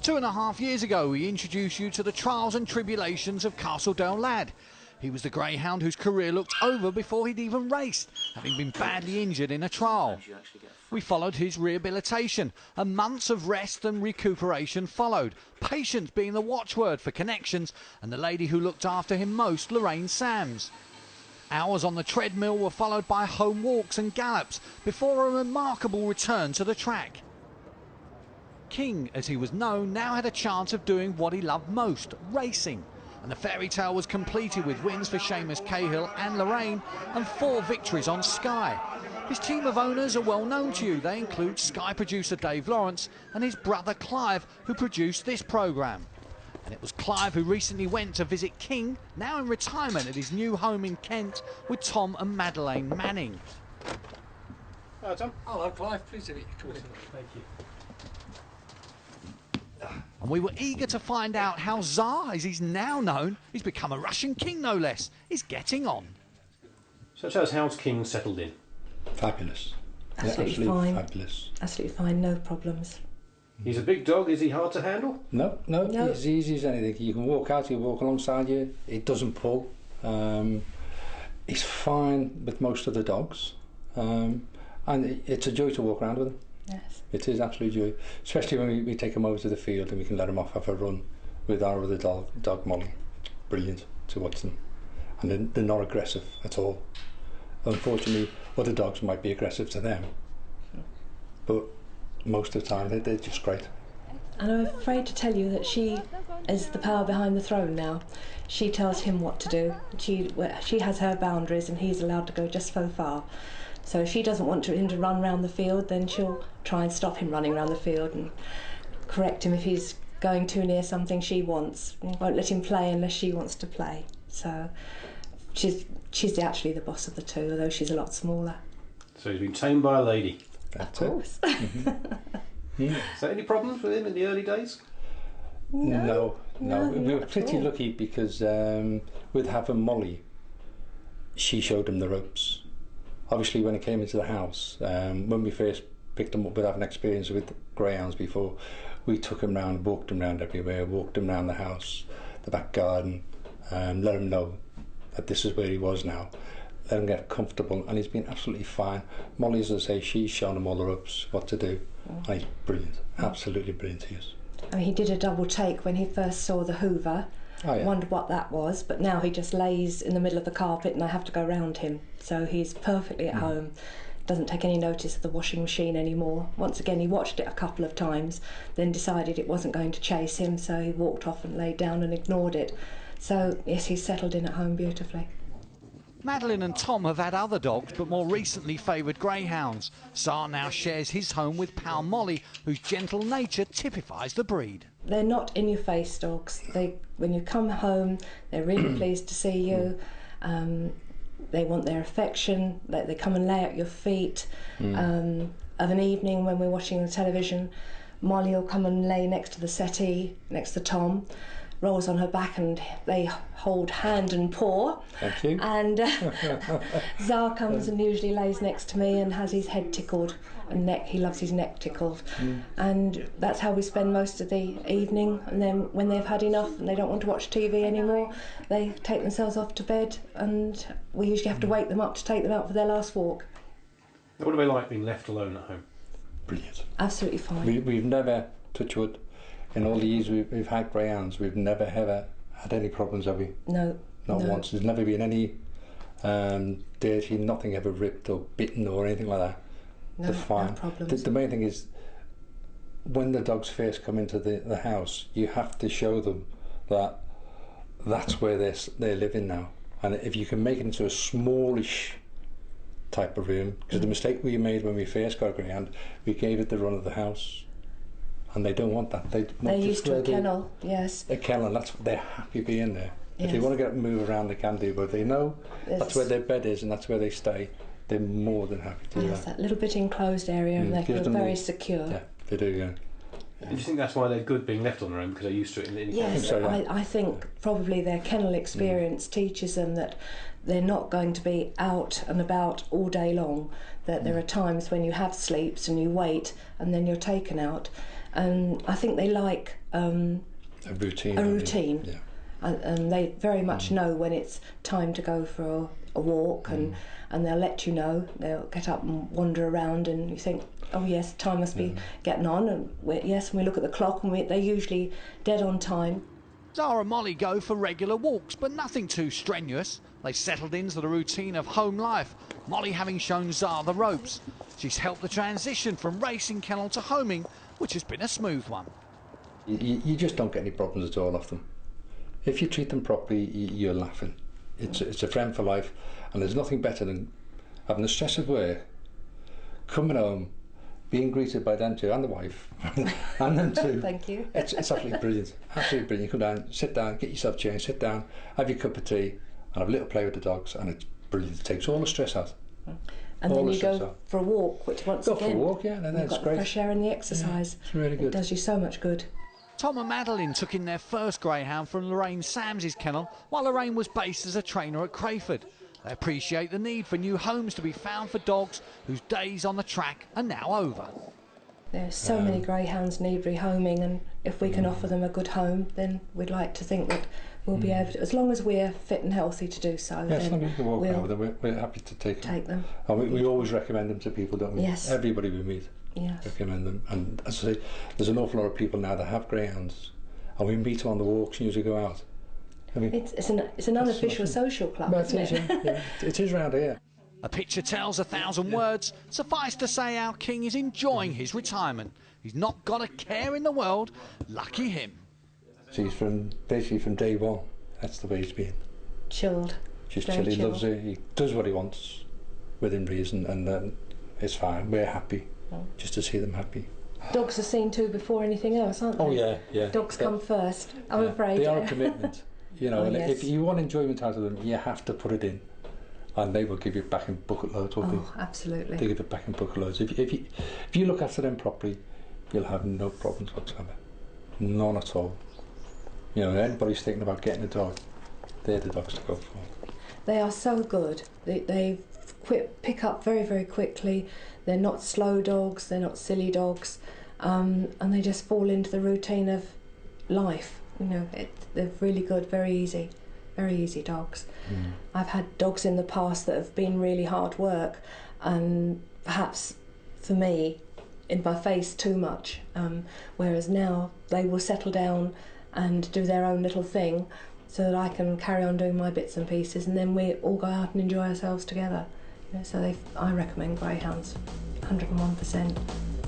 2.5 years ago, we introduced you to the trials and tribulations of Castledale Lad. He was the greyhound whose career looked over before he'd even raced, having been badly injured in a trial. We followed his rehabilitation, and months of rest and recuperation followed, patience being the watchword for Connections and the lady who looked after him most, Lorraine Sams. Hours on the treadmill were followed by home walks and gallops before a remarkable return to the track. King, as he was known, now had a chance of doing what he loved most, racing. And the fairy tale was completed with wins for Seamus Cahill and Lorraine and 4 victories on Sky. His team of owners are well known to you. They include Sky producer Dave Lawrence and his brother Clive, who produced this programme. And it was Clive who recently went to visit King, now in retirement at his new home in Kent, with Tom and Madeleine Manning. Hello, Tom. Hello, Clive. Pleased to meet you. Thank you. And we were eager to find out how Tsar, as he's now known, he's become a Russian king no less, is getting on. So tell us, how's King settled in? Fabulous. Absolutely fine. Fabulous. Absolutely fine, no problems. He's a big dog. Is he hard to handle? No, he's easy as anything. You can walk out, he'll walk alongside you. It doesn't pull. He's fine with most of the dogs. And it's a joy to walk around with him. Yes. It is absolute joy. Especially when we take him over to the field and we can let him off have a run with our other dog Molly. Brilliant to watch them. And they're not aggressive at all. Unfortunately, other dogs might be aggressive to them. But most of the time they're just great. And I'm afraid to tell you that she is the power behind the throne now. She tells him what to do. She has her boundaries and he's allowed to go just so far. So if she doesn't want him to run around the field, then she'll try and stop him running around the field and correct him if he's going too near something she wants. Won't let him play unless she wants to play. So she's actually the boss of the two, although she's a lot smaller. So he's been tamed by a lady. That's of course. Is there any problems with him in the early days? No. We were not pretty at all. lucky because with having Molly, she showed him the ropes. Obviously, when he came into the house, when we first picked him up with having experience with greyhounds before, we took him round, walked him round everywhere, walked him round the house, the back garden, let him know that this is where he was now, let him get comfortable, and he's been absolutely fine. Molly, as I say, she's shown him all the ropes, what to do, and he's brilliant, absolutely brilliant he is. I mean, he did a double take when he first saw the Hoover. Oh, yeah. Wondered what that was, but now he just lays in the middle of the carpet and I have to go round him. So he's perfectly at home. Doesn't take any notice of the washing machine anymore. Once again, he watched it a couple of times, then decided it wasn't going to chase him, so he walked off and laid down and ignored it. So yes, he's settled in at home beautifully. Madeleine and Tom have had other dogs, but more recently favoured greyhounds. Tsar now shares his home with pal Molly, whose gentle nature typifies the breed. They're not in-your-face dogs. When you come home, they're really pleased to see you. They want their affection. They come and lay at your feet. Of an evening when we're watching the television, Molly will come and lay next to the settee, next to Tom, rolls on her back and they hold hand and paw. Thank you. And Tsar comes and usually lays next to me and has his head tickled and he loves his neck tickled. And that's how we spend most of the evening. And then when they've had enough and they don't want to watch TV anymore, they take themselves off to bed and we usually have to wake them up to take them out for their last walk. What are they like being left alone at home? Brilliant. Absolutely fine. We've never, touch wood, in all the years we've had greyhounds, we've never ever had any problems, have we? No. Not once. There's never been any dirty, nothing ever ripped or bitten or anything like that. No, They're fine. no problems. The main thing is, when the dogs first come into the house, you have to show them that that's where they're living now. And if you can make it into a smallish type of room, because the mistake we made when we first got a greyhound, we gave it the run of the house. And they don't want that. They're used to a kennel, yes. A kennel, they're happy being there. Yes. If they want to get up and move around, they can do, but they know that's where their bed is and that's where they stay. They're more than happy to do Yes, that. that little bit enclosed area and they feel very secure. Yeah, they do, yeah. Do you think that's why they're good being left on their own, because they're used to it in the Yes, so, yeah. I think probably their kennel experience teaches them that they're not going to be out and about all day long, that there are times when you have sleeps and you wait and then you're taken out. and I think they like a routine. A routine. Yeah. And they very much know when it's time to go for a walk, and they'll let you know. They'll get up and wander around, and you think, oh yes, time must be getting on, and we look at the clock, and they're usually dead on time. Zara and Molly go for regular walks, but nothing too strenuous. They settled into the routine of home life, Molly having shown Zara the ropes. She's helped the transition from racing kennel to homing, which has been a smooth one. You just don't get any problems at all off them. If you treat them properly, you're laughing. It's a friend for life, and there's nothing better than having the stress of work, coming home, being greeted by them two and the wife, and them two. Thank you. It's absolutely brilliant. Absolutely brilliant. You come down, sit down, get yourself changed, sit down, have your cup of tea, and have a little play with the dogs, and it's brilliant. It takes all the stress out. And then you go for a walk, which once again, go for a walk, yeah, and then it's got great. The fresh air and the exercise. Yeah, it's really good. It does you so much good. Tom and Madeline took in their first greyhound from Lorraine Sam's kennel while Lorraine was based as a trainer at Crayford. They appreciate the need for new homes to be found for dogs whose days on the track are now over. There's so many greyhounds need rehoming, and if we can offer them a good home, then we'd like to think that we'll be able to, as long as we're fit and healthy to do so. Yeah, as long as you can walk we'll over them, we're happy to take them. And we always recommend them to people, don't we? Yes. Everybody we meet. Yes. Recommend them. And as I say, there's an awful lot of people now that have greyhounds, and we meet them on the walks and usually go out. I mean, it's an unofficial social club, isn't it? Yeah, it is round here. A picture tells 1,000 words. Suffice to say our king is enjoying his retirement. He's not got a care in the world. Lucky him. He's basically from day one. That's the way he's been. Chilled. Just chill. He loves it. He does what he wants within reason, and it's fine. We're happy just to see them happy. Dogs are seen to before anything else, aren't they? Oh yeah. Dogs come first. I'm afraid. They are a commitment. You know, and yes. if you want enjoyment out of them, you have to put it in, and they will give you back in bucket loads. Absolutely. They give it back in bucket loads. If you look after them properly, you'll have no problems whatsoever. None at all. You know, anybody's thinking about getting a dog, they're the dogs to go for. They are so good. They pick up very, very quickly. They're not slow dogs. They're not silly dogs, and they just fall into the routine of life. You know, they're really good, very easy dogs. I've had dogs in the past that have been really hard work, and perhaps for me, in my face too much, whereas now they will settle down and do their own little thing so that I can carry on doing my bits and pieces, and then we all go out and enjoy ourselves together. You know, so I recommend greyhounds 101%.